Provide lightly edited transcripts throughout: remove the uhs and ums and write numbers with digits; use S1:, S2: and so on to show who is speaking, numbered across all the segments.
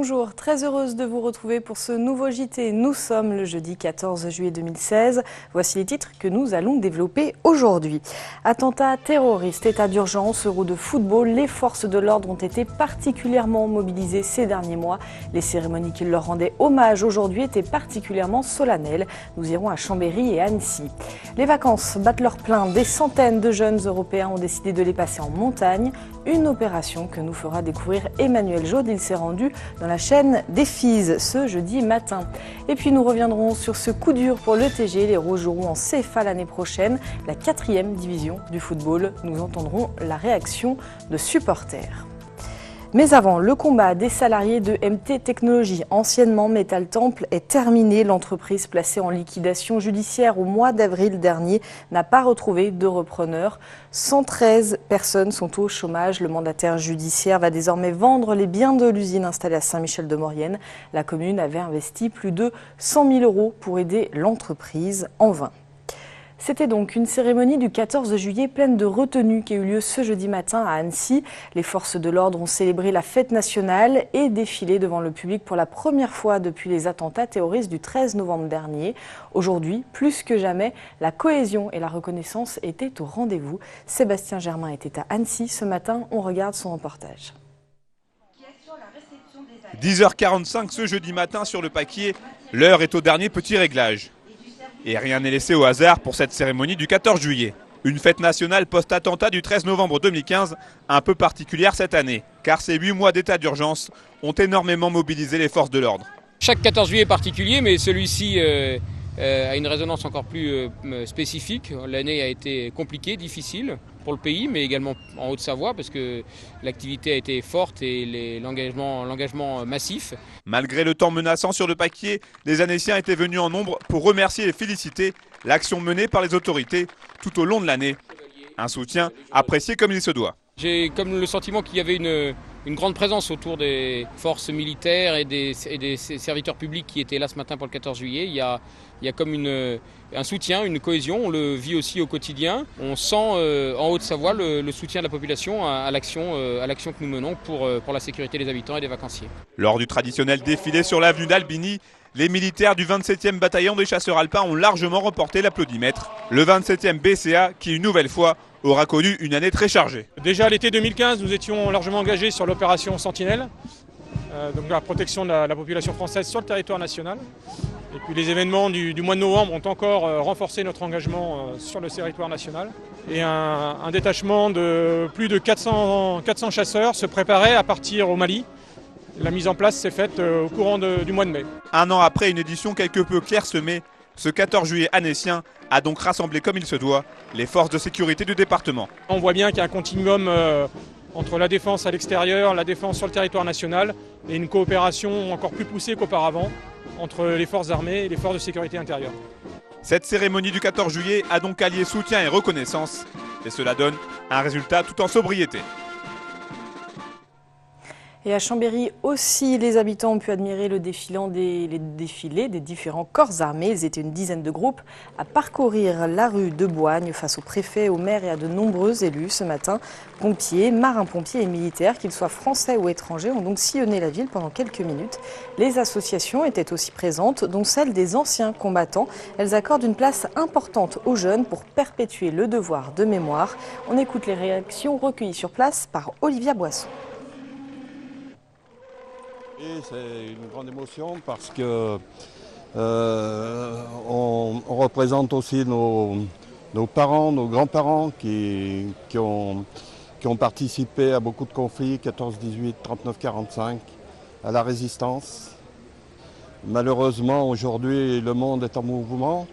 S1: Bonjour, très heureuse de vous retrouver pour ce nouveau JT. Nous sommes le jeudi 14 juillet 2016. Voici les titres que nous allons développer aujourd'hui. Attentat terroriste, état d'urgence, Euro de football. Les forces de l'ordre ont été particulièrement mobilisées ces derniers mois. Les cérémonies qui leur rendaient hommage aujourd'hui étaient particulièrement solennelles. Nous irons à Chambéry et Annecy. Les vacances battent leur plein. Des centaines de jeunes Européens ont décidé de les passer en montagne. Une opération que nous fera découvrir Emmanuel Jaude. Il s'est rendu dans la chaîne des Fises ce jeudi matin. Et puis nous reviendrons sur ce coup dur pour l'ETG. Les Rouges joueront en CFA l'année prochaine, la 4e division du football. Nous entendrons la réaction de supporters. Mais avant, le combat des salariés de MT Technologies, anciennement Metal Temple, est terminé. L'entreprise placée en liquidation judiciaire au mois d'avril dernier n'a pas retrouvé de repreneur. 113 personnes sont au chômage. Le mandataire judiciaire va désormais vendre les biens de l'usine installée à Saint-Michel-de-Maurienne. La commune avait investi plus de 100 000 € pour aider l'entreprise, en vain. C'était donc une cérémonie du 14 juillet pleine de retenue qui a eu lieu ce jeudi matin à Annecy. Les forces de l'ordre ont célébré la fête nationale et défilé devant le public pour la première fois depuis les attentats terroristes du 13 novembre dernier. Aujourd'hui, plus que jamais, la cohésion et la reconnaissance étaient au rendez-vous. Sébastien Germain était à Annecy ce matin. On regarde son reportage.
S2: 10h45 ce jeudi matin sur le Paquier, l'heure est au dernier petit réglage. Et rien n'est laissé au hasard pour cette cérémonie du 14 juillet. Une fête nationale post-attentat du 13 novembre 2015, un peu particulière cette année, car ces 8 mois d'état d'urgence ont énormément mobilisé les forces de l'ordre.
S3: Chaque 14 juillet est particulier, mais celui-ci a une résonance encore plus spécifique. L'année a été compliquée, difficile pour le pays, mais également en Haute-Savoie, parce que l'activité a été forte et l'engagement massif.
S2: Malgré le temps menaçant sur le Paquier, les Annéciens étaient venus en nombre pour remercier et féliciter l'action menée par les autorités tout au long de l'année. Un soutien apprécié comme il se doit.
S3: J'ai comme le sentiment qu'il y avait une grande présence autour des forces militaires et des serviteurs publics qui étaient là ce matin pour le 14 juillet. Il y a comme un soutien, une cohésion, on le vit aussi au quotidien. On sent en Haute-Savoie le soutien de la population à l'action que nous menons pour la sécurité des habitants et des vacanciers.
S2: Lors du traditionnel défilé sur l'avenue d'Albini, les militaires du 27e bataillon des chasseurs alpins ont largement remporté l'applaudimètre. Le 27e BCA qui, une nouvelle fois, aura connu une année très chargée.
S4: Déjà l'été 2015, nous étions largement engagés sur l'opération Sentinelle, donc la protection de la population française sur le territoire national. Et puis les événements du mois de novembre ont encore renforcé notre engagement sur le territoire national. Et un détachement de plus de 400 chasseurs se préparait à partir au Mali. La mise en place s'est faite au courant du mois de mai.
S2: Un an après une édition quelque peu clairsemée, ce 14 juillet annécien a donc rassemblé comme il se doit les forces de sécurité du département.
S4: On voit bien qu'il y a un continuum entre la défense à l'extérieur, la défense sur le territoire national et une coopération encore plus poussée qu'auparavant entre les forces armées et les forces de sécurité intérieure.
S2: Cette cérémonie du 14 juillet a donc allié soutien et reconnaissance et cela donne un résultat tout en sobriété.
S1: Et à Chambéry aussi, les habitants ont pu admirer le défilé des différents corps armés. Ils étaient une dizaine de groupes à parcourir la rue de Boigne face au préfet, au maire et à de nombreux élus ce matin. Pompiers, marins-pompiers et militaires, qu'ils soient français ou étrangers, ont donc sillonné la ville pendant quelques minutes. Les associations étaient aussi présentes, dont celle des anciens combattants. Elles accordent une place importante aux jeunes pour perpétuer le devoir de mémoire. On écoute les réactions recueillies sur place par Olivia Boisson.
S5: C'est une grande émotion parce que on représente aussi nos parents, nos grands-parents qui ont participé à beaucoup de conflits, 14-18, 39-45, à la résistance. Malheureusement, aujourd'hui, le monde est en mouvement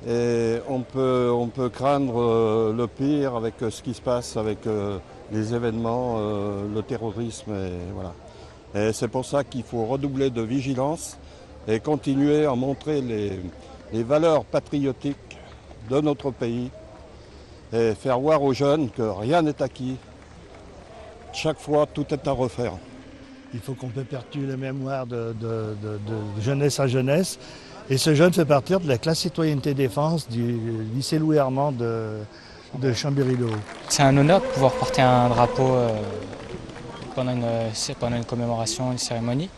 S5: et on peut craindre le pire avec ce qui se passe avec les événements, le terrorisme et voilà. Et c'est pour ça qu'il faut redoubler de vigilance et continuer à montrer les valeurs patriotiques de notre pays et faire voir aux jeunes que rien n'est acquis. Chaque fois, tout est à refaire.
S6: Il faut qu'on perpétue la mémoire de jeunesse à jeunesse. Et ce jeune fait partir de la classe citoyenneté défense du lycée Louis Armand de Chambéry-le-Haut.
S7: C'est un honneur de pouvoir porter un drapeau pendant une commémoration, une cérémonie.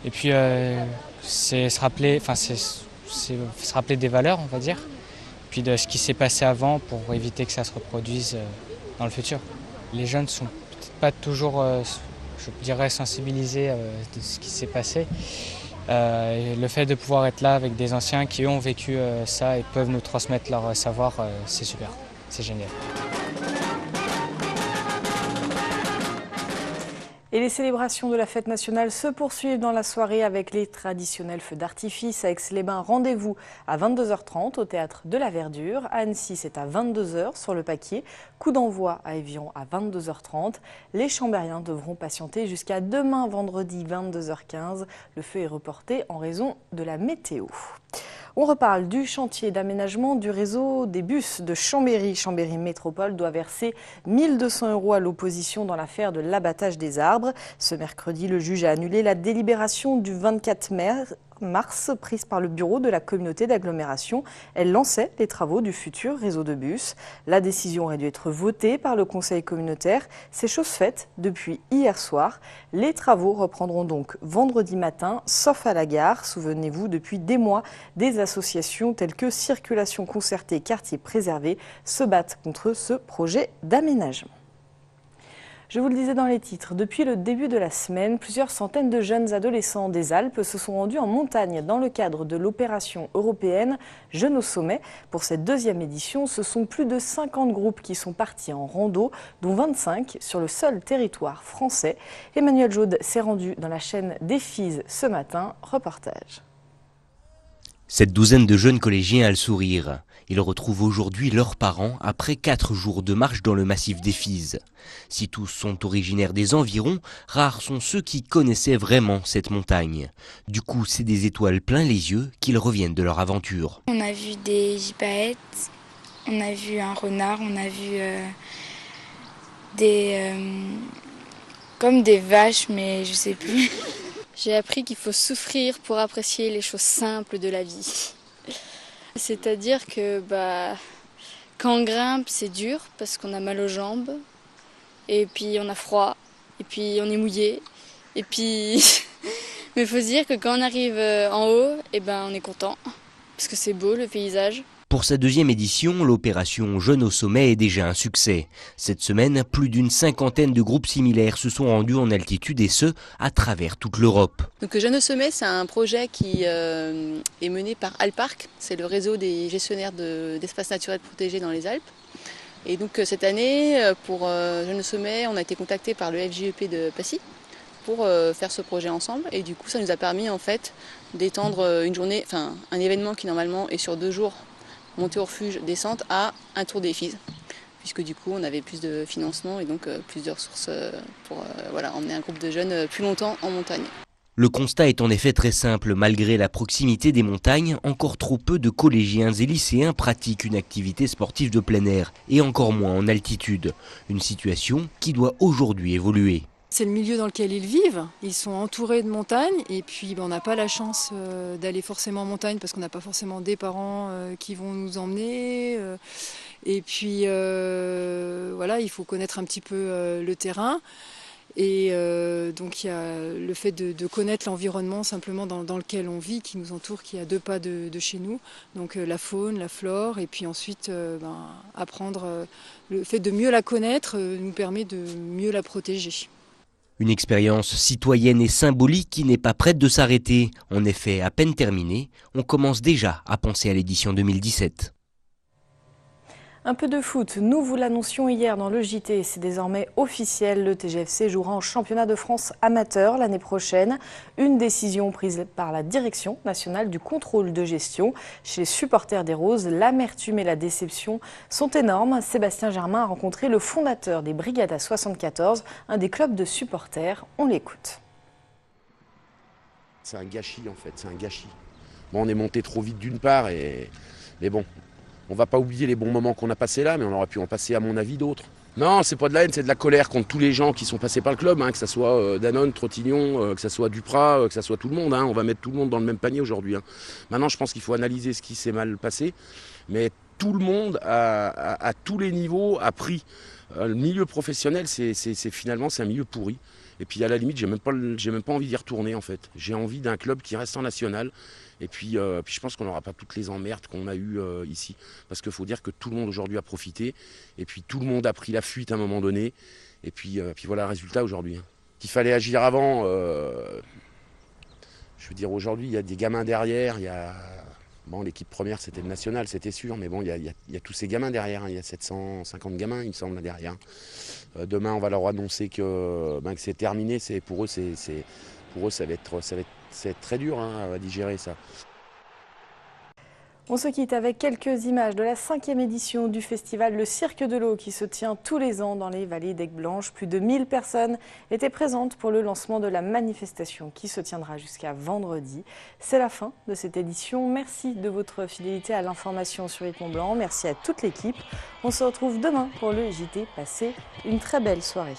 S7: Et puis c'est se rappeler des valeurs, on va dire, puis de ce qui s'est passé avant pour éviter que ça se reproduise dans le futur. Les jeunes ne sont peut-être pas toujours, je dirais, sensibilisés de ce qui s'est passé. Et le fait de pouvoir être là avec des anciens qui eux ont vécu ça et peuvent nous transmettre leur savoir, c'est super, c'est génial.
S1: Et les célébrations de la fête nationale se poursuivent dans la soirée avec les traditionnels feux d'artifice. À Aix-les-Bains, rendez-vous à 22h30 au Théâtre de la Verdure. À Annecy, c'est à 22h sur le Paquier. Coup d'envoi à Évian à 22h30. Les Chambériens devront patienter jusqu'à demain vendredi 22h15. Le feu est reporté en raison de la météo. On reparle du chantier d'aménagement du réseau des bus de Chambéry. Chambéry Métropole doit verser 1 200 € à l'opposition dans l'affaire de l'abattage des arbres. Ce mercredi, le juge a annulé la délibération du 24 mars prise par le bureau de la communauté d'agglomération. Elle lançait les travaux du futur réseau de bus. La décision aurait dû être votée par le conseil communautaire. C'est chose faite depuis hier soir. Les travaux reprendront donc vendredi matin, sauf à la gare. Souvenez-vous, depuis des mois, des associations telles que Circulation Concertée, Quartier Préservé se battent contre ce projet d'aménagement. Je vous le disais dans les titres, depuis le début de la semaine, plusieurs centaines de jeunes adolescents des Alpes se sont rendus en montagne dans le cadre de l'opération européenne Jeunes au sommet. Pour cette deuxième édition, ce sont plus de 50 groupes qui sont partis en rando, dont 25 sur le seul territoire français. Emmanuel Jaude s'est rendu dans la chaîne des Fises ce matin. Reportage.
S8: Cette douzaine de jeunes collégiens a le sourire. Ils retrouvent aujourd'hui leurs parents après 4 jours de marche dans le massif des Fises. Si tous sont originaires des environs, rares sont ceux qui connaissaient vraiment cette montagne. Du coup, c'est des étoiles plein les yeux qu'ils reviennent de leur aventure.
S9: On a vu des gypaètes, on a vu un renard, on a vu comme des vaches, mais je sais plus.
S10: J'ai appris qu'il faut souffrir pour apprécier les choses simples de la vie. C'est-à-dire que quand on grimpe, c'est dur parce qu'on a mal aux jambes, et puis on a froid, et puis on est mouillé, et puis... Mais il faut se dire que quand on arrive en haut, on est content, parce que c'est beau le paysage.
S8: Pour sa deuxième édition, l'opération Jeunes au sommet est déjà un succès. Cette semaine, plus d'une cinquantaine de groupes similaires se sont rendus en altitude et ce, à travers toute l'Europe.
S11: Donc Jeunes au sommet, c'est un projet qui est mené par Alparc, c'est le réseau des gestionnaires d'espaces naturels protégés dans les Alpes. Et donc cette année, pour Jeunes au sommet, on a été contacté par le FJEP de Passy pour faire ce projet ensemble. Et du coup, ça nous a permis en fait d'étendre une journée, un événement qui normalement est sur 2 jours, montée au refuge, descente, à un tour des Fises. Puisque du coup, on avait plus de financement et donc plus de ressources pour emmener un groupe de jeunes plus longtemps en montagne.
S8: Le constat est en effet très simple. Malgré la proximité des montagnes, encore trop peu de collégiens et lycéens pratiquent une activité sportive de plein air et encore moins en altitude. Une situation qui doit aujourd'hui évoluer.
S12: C'est le milieu dans lequel ils vivent, ils sont entourés de montagnes et puis on n'a pas la chance d'aller forcément en montagne parce qu'on n'a pas forcément des parents qui vont nous emmener. Et puis il faut connaître un petit peu le terrain. Et donc il y a le fait de connaître l'environnement simplement dans lequel on vit, qui nous entoure, qui est à 2 pas de chez nous. Donc la faune, la flore, et puis ensuite apprendre, le fait de mieux la connaître nous permet de mieux la protéger.
S8: Une expérience citoyenne et symbolique qui n'est pas prête de s'arrêter. En effet, à peine terminée, on commence déjà à penser à l'édition 2017.
S1: Un peu de foot, nous vous l'annoncions hier dans le JT, c'est désormais officiel, le TGFC jouera en championnat de France amateur l'année prochaine. Une décision prise par la direction nationale du contrôle de gestion. Chez les supporters des Roses, l'amertume et la déception sont énormes. Sébastien Germain a rencontré le fondateur des Brigadas 74, un des clubs de supporters. On l'écoute.
S13: C'est un gâchis en fait, c'est un gâchis. Bon, on est monté trop vite d'une part, mais bon. On va pas oublier les bons moments qu'on a passés là, mais on aurait pu en passer à mon avis d'autres. Non, c'est pas de la haine, c'est de la colère contre tous les gens qui sont passés par le club, que ce soit Danone, Trottillon, que ce soit Duprat, que ce soit tout le monde. On va mettre tout le monde dans le même panier aujourd'hui. Maintenant, je pense qu'il faut analyser ce qui s'est mal passé, mais tout le monde, à tous les niveaux, a pris. Le milieu professionnel, finalement, c'est un milieu pourri. Et puis à la limite, j'ai même pas envie d'y retourner en fait. J'ai envie d'un club qui reste en national. Et puis je pense qu'on n'aura pas toutes les emmerdes qu'on a eues ici. Parce qu'il faut dire que tout le monde aujourd'hui a profité. Et puis tout le monde a pris la fuite à un moment donné. Et puis voilà le résultat aujourd'hui. Qu'il fallait agir avant. Je veux dire, aujourd'hui, il y a des gamins derrière. Bon, l'équipe première, c'était le national, c'était sûr. Mais bon, il y a tous ces gamins derrière. Il y a 750 gamins, il me semble, là derrière. Demain, on va leur annoncer que c'est terminé. Pour eux, ça va être très dur à digérer ça.
S1: On se quitte avec quelques images de la 5e édition du festival Le Cirque de l'Eau qui se tient tous les ans dans les vallées d'Aigueblanche. Plus de 1000 personnes étaient présentes pour le lancement de la manifestation qui se tiendra jusqu'à vendredi. C'est la fin de cette édition. Merci de votre fidélité à l'information sur Yves Montblanc. Merci à toute l'équipe. On se retrouve demain pour le JT. Passez une très belle soirée.